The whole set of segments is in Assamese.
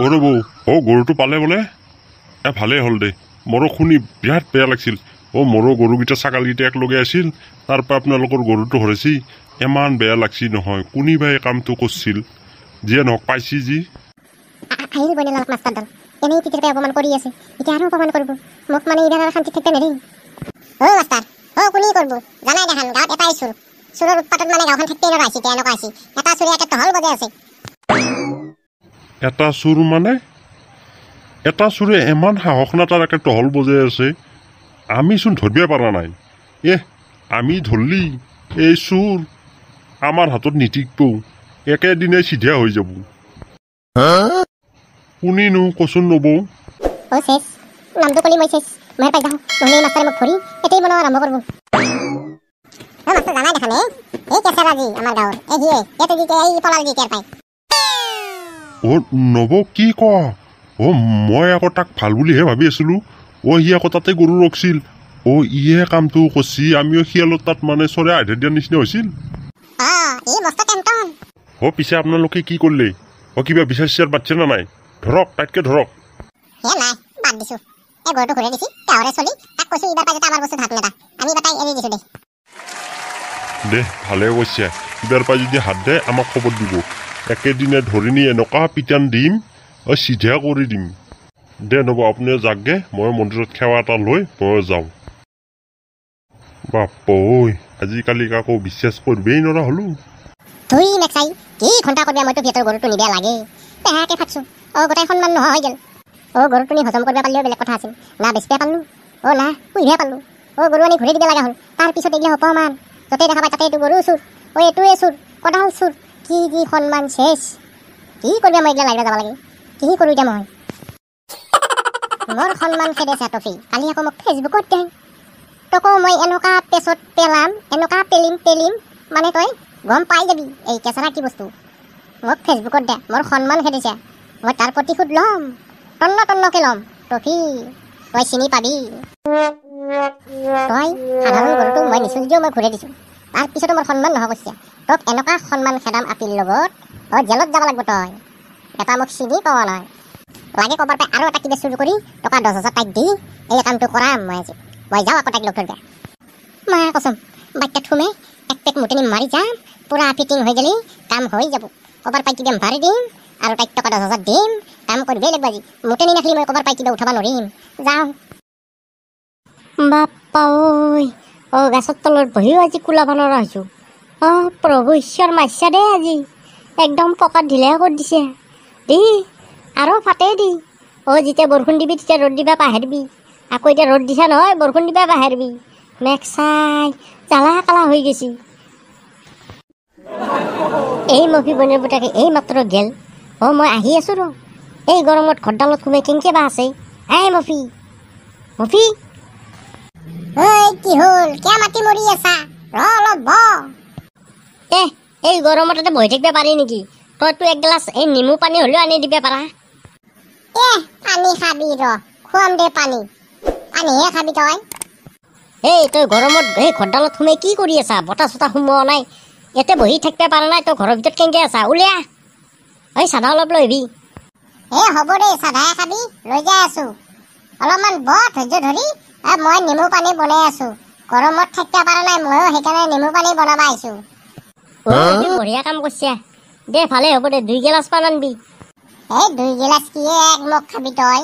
ৰ'ব গৰুটো পালে বোলে ভালেই হ'ল দে মোৰো শুনি বিৰাট বেয়া লাগিছিল মোৰো গৰুকেইটা ছাগালকেইটা একেলগে আছিল তাৰ পৰা আপোনালোকৰ গৰুটো হৰাইছি ইমান বেয়া লাগছি নহয় কোনোবাই এই কামটো কৰিছিল যিয়ে নহওক পাইছি যি এনেই পিঠিৰ পৰা অপমান কৰি আছে এতিয়া আৰু অপমান কৰিব মোক মানে ইবাৰ আৰু শান্তি থাকিব নেৰি মাষ্টাৰ কোনে কৰিব জানাই দেখান গাঁৱত এটাই চোৰৰ উৎপাতত মানে গাঁওখন থাকিব নোৱাৰা হৈছে এনেকুৱা হৈছে এটা চোৰে এটা টহল বজাই আছে এটা চোৰ মানে এটা চোৰে ইমান সাহস না তাৰ একে টহল বজাই আছে আমিচোন ধৰিবই পৰা নাই আমি ধৰলি এই চোৰ আমাৰ হাতত নিটিকব একেদিনে চিধা হৈ যাব কোনেনো কচোন নবৌ নামটো কলি মই শেষ মই পাই যাওঁ নহলে মাষ্টাৰে মোক ধৰি এতেই বনোৱা আৰম্ভ কৰিব মাষ্টাৰ জানাই দেখানে এই কেঁচেৰাজি আমাৰ গাঁৱৰ এই হিয়ে ইয়াতে জিকে এই পলাল জি পায় নবৌ কি ক মই আকৌ তাক ভাল বুলিহে ভাবি আছিলো সি আকৌ তাতে গৰু ৰখছিল ইয়ে কামটো কৰছি আমিও শিয়ালৰ তাত মানে চৰে আধা দিয়াৰ নিচিনা হৈছিল পিছে আপোনালোকে কি কৰিলে কিবা বিচাৰ চিচাৰ পাতিছে না নাই ধৰক তাইতকে ধৰক নাই বাদ দিছো এই গৰুটো ঘূৰাই দিছি গাঁৱৰে চলি তাক কৈছো ইবাৰ পাই আমাৰ বস্তু হাত নেদা আমি বাটাই এৰি দিছো দে ভালে কৈছে ইবাৰ পাই যদি হাত দে আমাক খবৰ দিব একেদিনে ধৰি নি এনেকুৱা পিটান দিম চিধা কৰি দিম দে নব আপুনি যাকগে মই মন্দিৰত সেৱা এটা লৈ মই যাওঁ বাপঐ আজিকালি কাকো বিশ্বাস কৰিবই নোৱাৰা হলো তুই নেক্সাই কি ঘণ্টা কৰিবা মইতো ভিতৰ গৰুটো নিবা লাগে পেহাকে ফাটছো গোটাই সন্মান নোহোৱা হৈ গেল গৰুটো নি হজম কৰিব পাৰিলেও বেলেগ কথা আছিল না বেচিব পাৰলো না পুহিহে পাৰলো গৰু আনি ঘূৰি দিব লগা হ'ল তাৰপিছত এইগিলা অপমান য'তেই দেখা পাই তাতে এইটো গৰু চোৰ এইটোৱে চোৰ কদাল চোৰ কি যি সন্মান শেষ কি কৰিবা মই এইগিলা লাইব যাব লাগে কি কৰোঁ এতিয়া মই মোৰ সন্মান খেদেছে টফি কালি আকৌ মোক ফেচবুকত দে তোকো মই এনেকুৱা পেচত পেলাম এনেকুৱা পেলিম মানে তই গম পাই যাবি এই কেঁচৰা কি বস্তু মোক ফেচবুকত দে মোৰ সন্মান খেদিছে মই তাৰ প্ৰতিশোধ ল'ম তন্নকে ল'ম টফি তই চিনি পাবি তই সাধাৰণ গৰুটো মই নিছোঁ যদিও মই ঘূৰাই দিছোঁ তাৰপিছতো মোৰ সন্মান নহয় কৈছে তোক এনেকুৱা সন্মান খেদাম আপিৰ লগত জেলত যাব লাগিব তই এটা মোক চিনি পোৱা নাই লাগে ক'বাৰ পৰা আৰু এটা কিবা চুৰ কৰি টকা 10,000 তাইক দি এই কামটো কৰাম মই আজি মই যাওঁ আকৌ তাইক লগ ধৰিবা মাৰ কচম বাচ্চাত সোমে এক পেক মুটনি মাৰি যাম পুৰা ফিটিং হৈ গেলি কাম হৈ যাব ক'বাৰ পাই কিবা ভাৰি দিম আৰু তাইক টকা 10,000 দিম কাম কৰিবই লাগিব আজি মুটনি নাখালি মই ক'বাৰ পাই কিবা উঠাব নোৱাৰিম যাওঁ বাপ্পা ঐ গাছৰ তলত বহিও আজি কোলাব নোৱাৰা হৈছোঁ প্ৰভু ঈশ্বৰ মাৰিছা দেই আজি একদম পকাত ঢিলাই কৰি দিছে আৰু ফাটেই দি যেতিয়া বৰষুণ দিবি তেতিয়া ৰ'দ দিবা পাহেৰবি আকৌ এতিয়া ৰ'দ দিছা নহয় বৰষুণ দিবা পাহেৰবি মেঘ চাই জ্বালা কালা হৈ গৈছি এই মফি বনৰ পুতাকে এই মাত্ৰ গেল মই আহি আছোঁ ৰ এই গৰমত ঘৰডালত সোমাই কেনেকৈ বা আছে মফি কি হ'ল কিয় মাতি মৰি আছা অলপ এই গৰমত তাতে বহি থাকিব পাৰি নেকি তইতো এক গিলাচ এই নেমু পানী হ'লেও আনি দিব পাৰা পানী খাবি খুৱাম দে পানীহে খাবি তই গৰমত এই ঘৰডালত সোমাই কি কৰি আছা বতাহ চতাহ সোমোৱা নাই ইয়াতে বহি থাকিব পৰা নাই তই ঘৰৰ ভিতৰত কেনেকৈ আছা উলিয়া চাধা অলপ লৈ আহিবি হ'ব দে চাধাহে খাবি লৈ যাই আছো অলপমান ধৈৰ্য ধৰি মই নেমু পানী বনাই আছো গৰমত থাকিব পৰা নাই ময়ো সেইকাৰণে নেমু পানী বনাব আহিছো বঢ়িয়া কাম কৰিছা দে ভালে হ'ব দে 2 গিলাচ মান আনবি 2 গিলাচ কি এক মগ খাবি তই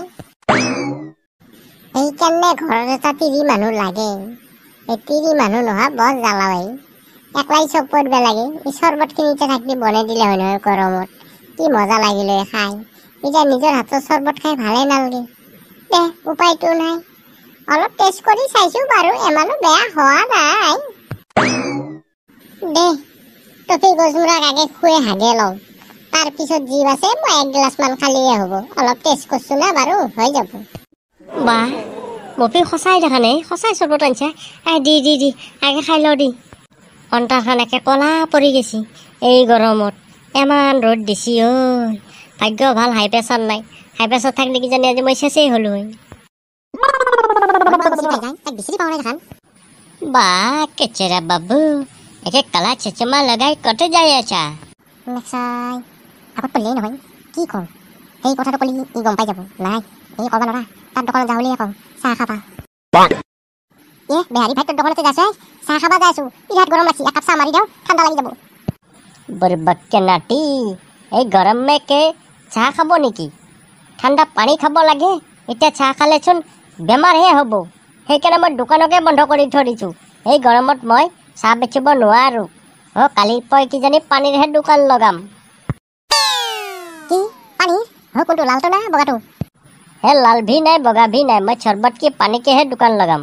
সেইকাৰণে ঘৰত এটা তিৰি মানুহ লাগে এই তিৰি মানুহ নোহোৱা বৰ জ্বালা হয় একলাই চব কৰিব লাগে এই চৰ্বতখিনিতে থাকি বনাই দিলে হয় নহয় গৰমত কি মজা লাগিলে খাই এতিয়া নিজৰ হাতৰ চৰ্বত খাই ভালে নালাগে দে উপায়টো নাই অলপ টেষ্ট কৰি চাইছোঁ বাৰু ইমানো বেয়া হোৱা নাই দে টফি গজমূৰাক আগে খুৱে হাগে লওঁ তাৰপিছত যি আছে মই 1 গিলাচ মান খালিয়ে হ'ব অলপ টেষ্ট কৰিছোঁ না বাৰু হৈ যাব বাহ মফি সঁচাই দেখা নাই সঁচাই চৰ্বত আনিছে দি আগে খাই লওঁ দি অন্তাৰখন একে কলা পৰি গৈছে এই গৰমত ইমান ৰ'দ দিছি ভাগ্য ভাল হাই প্ৰেছাৰ নাই হাই প্ৰেছাৰ থাকিলে কিজানি আজি মই চেচেই হ'লো বা কেচেৰা বাবু একে কালা চচমা লগাই কতে যাই আছা নেক্সাই আগত পঢ়িলেই নহয় কি কওঁ সেই কথাটো ক'লি ই গম পাই যাব নাই এই ক'ব নোৱাৰা তাৰ দোকানত যাওঁ বুলিয়ে কওঁ চাহ খাবা বেহাৰী ভাই তোৰ দোকানতে যাইছো চাহ খাবা যাইছো বিৰাট গৰম লাগছি একাপ চাহ মাৰি দিওঁ ঠাণ্ডা লাগি যাব बरबक्के नाटी এই গরম মেকে চাহ খাব নেকি ঠাণ্ডা পানী খাব লাগে এতিয়া চাহ খালেচোন বেমাৰহে হ'ব সেইকাৰণে মই দোকানকে বন্ধ কৰি থৈ দিছোঁ এই গৰমত মই চাহ বেচিব নোৱাৰোঁ কালিৰ পৰাই কিজানি পানীৰহে দোকান লগাম কি পানী কোনটো লালটো না বগাটো হে লাল ভি নাই বগা ভি নাই মই চৰবত কি পানীকেহে দোকান লগাম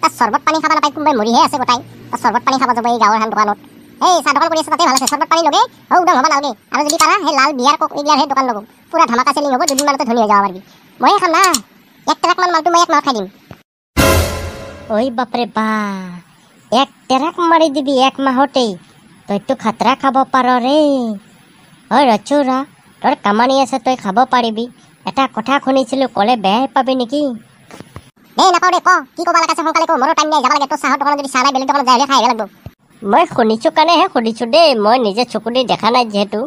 তাৰ চৰবত পানী খাব নাপায় কোনোবাই মৰিহে আছে গোটাই তাৰ চৰবত পানী খাব যাব এই গাঁৱৰ এখন দোকানত এই চাহ দোকান কৰি আছে তাতে ভাল আছে চৰবত পানী লগে উদং হ'ব নালাগে আৰু যদি পাৰা সেই লাল বিয়াৰ কক এইগিলাৰ সেই দোকান লগাম পুৰা ধামাকা চেলিং হ'ব দুদিনমানতে ধনী হৈ যাব পাৰিবি মই খাম না 1 ট্ৰাকমান মালটো মই 1 মাহত খাই দিম ওই বাপৰে বা 1 ট্ৰাক মাৰি দিবি 1 মাহতেই তইতো খাতৰা খাব পাৰ ৰে ৰচুৰা তোৰ কামানি আছে তই খাব পাৰিবি এটা কথা শুনিছিলোঁ ক'লে বেয়াই পাবি নেকি নাপাওঁ দে ক কি ক'ব লাগে সোনকালে ক মোৰো টাইম নাই যাব লাগে তোৰ চাহৰ দোকানত যদি চাহ নাই বেলেগ দোকানত যাই খাই আহিব লাগিব মই শুনিছোঁ কাৰণেহে সুধিছোঁ দেই মই নিজে চকু দি দেখা নাই যিহেতু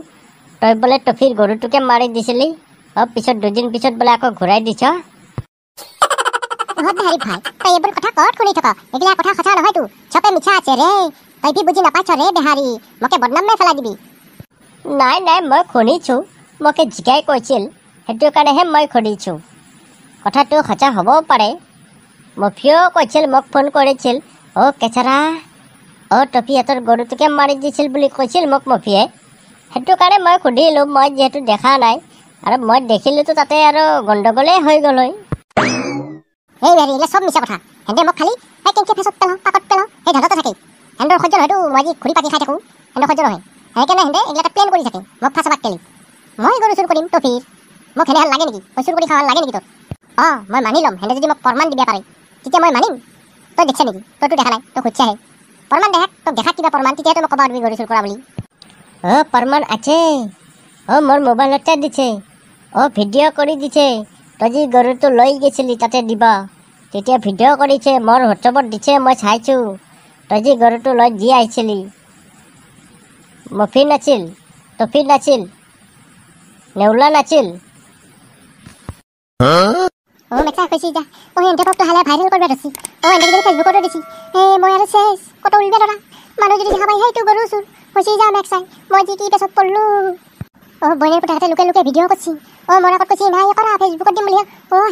তই বোলে টফিৰ গৰুটোকে মাৰি দিছিলি পিছত 2 দিন পিছত বোলে আকৌ ঘূৰাই দিছ বেহাৰী ভাই তই এইবোৰ কথা ক'ত শুনি থাক এইগিলা কথা সঁচা নহয়তো চবে মিছা আছে ৰে তই কি বুজি নাপাইছ ৰে বেহাৰী মোকে বদনাম নাই পেলাই দিবি নাই নাই মই শুনিছোঁ মোকে জিকাই কৈছিল সেইটো কাৰণেহে মই সুধিছোঁ কথাটো সঁচা হ'বও পাৰে মফিয়েও কৈছিল মোক ফোন কৰিছিল কেঁচৰা টফিহঁতৰ গৰুটোকে মাৰি দিছিল বুলি কৈছিল মোক মফিয়ে সেইটো কাৰণে মই সুধিলোঁ মই যিহেতু দেখা নাই আৰু মই দেখিলোঁতো তাতে আৰু গণ্ডগোলেই হৈ গ'ল হয় এই বেহাৰী এইগিলা চব মিছা কথা হেঁতে মোক খালি সেই কেংকে ফেচত পেলাওঁ পাকত পেলাওঁ সেই ধান্দতে থাকে হেঁতৰ সহ্য নহয়তো মই যি ঘূৰি পাতি খাই থাকোঁ হেঁতৰ সহ্য নহয় সেইকাৰণে হেঁতে এইগিলা এটা প্লেন কৰি থাকে মোক ফাঁচাবাক কেলি মই গৰু চুৰ কৰিম টফিৰ মোক সেনেহান লাগে নেকি মই চুৰ কৰি খাব লাগে নেকি তোৰ মই মানি ল'ম হেঁতে যদি মোক প্ৰমাণ দিব পাৰে তেতিয়া মই মানিম তই দেখিছা নেকি তইতো দেখা নাই তই খুঁজছাহে প্ৰমাণ দেখাক তোক দেখাক কিবা প্ৰমাণ তেতিয়াতো মোক ক'ব পাৰিবি গৰু চুৰ কৰা বুলি প্ৰমাণ আছে মোৰ মোবাইলতে দিছে ভিডিঅ' কৰি দিছে তই যি গৰুটো লৈ গৈছিলি তাতে দিব তেতিয়া ভিডিঅ' কৰিছে মোৰ হোৱাটছআপত দিছে মই চাইছোঁ তই যি গৰুটো লৈ দি আহিছিলি মফি নাছিল টফি নাছিল নেউলা নাছিল মেকচাই কৈছি যা এন্তে তোক হালে ভাইৰেল কৰিব ধৰিছি এন্তে যদি ফেচবুকতো দিছি মই আৰু চেছ কত উলিবে ধৰা মানুহ যদি দেখা পাই সেইটো গৰু চুৰ কৈছি যা মেকচাই মই যি কি পেছত পড়লো বইনেৰ পুতাহাতে লুকে লুকে ভিডিঅ' কৰছি মোৰ আগত কৈছি নাই কৰা ফেচবুকত দিম বুলি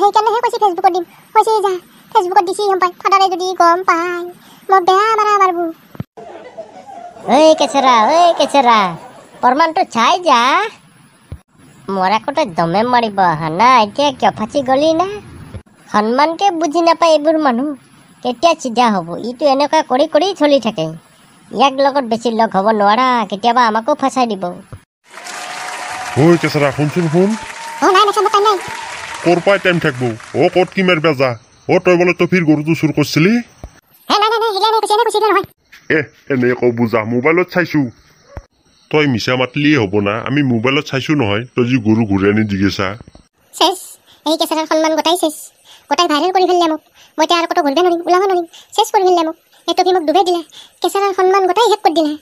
সেইকাৰণেহে কৈছি ফেচবুকত দিম কৈছি যা ফেচবুকত দিছি গম পাই ফাদাৰে যদি গম পাই মই বেয়া মাৰা মাৰবো কেঁচৰা প্ৰমাণটো চাই যা মোৰ আগতে দমে মাৰিব অহা না এতিয়া কিয় ফাঁচি গলি না সন্মানকে বুজি নাপায় এইবোৰ মানুহ কেতিয়া চিধা হ'ব ইটো এনেকুৱা কৰি কৰি চলি থাকে ইয়াক লগত বেছি লগ হ'ব নোৱাৰা কেতিয়াবা আমাকো ফাঁচাই দিব কেঁচৰা শুনচোন শুন নাই মেকচাই মোক টাইম নাই ক'ৰ পৰাই টাইম থাকব ক'ত কি মাৰিবা যা তই বোলে টফিৰ গৰুটো চুৰ কৰিছিলি নাই হিলা নাই কৈছি নহয় এনে কওঁ বুজা মোবাইলত চাইছোঁ তই মিছা মাতিলেই হ'ব না আমি মোবাইলত চাইছোঁ নহয় তই যি গৰু ঘূৰাই আনি দিগেছা চেছ এই কেঁচৰাৰ সন্মান গোটাই চেছ গোটাই ভাইৰেল কৰি ফেললে মোক মই এতিয়া আৰু ক'তো ঘূৰিব নোৱাৰিম ওলাব নোৱাৰিম চেছ কৰি ফেললে মোক এই টফি মোক ডুবাই দিলে কেঁচৰাৰ সন্মান গোটাই শেষ কৰি দিলে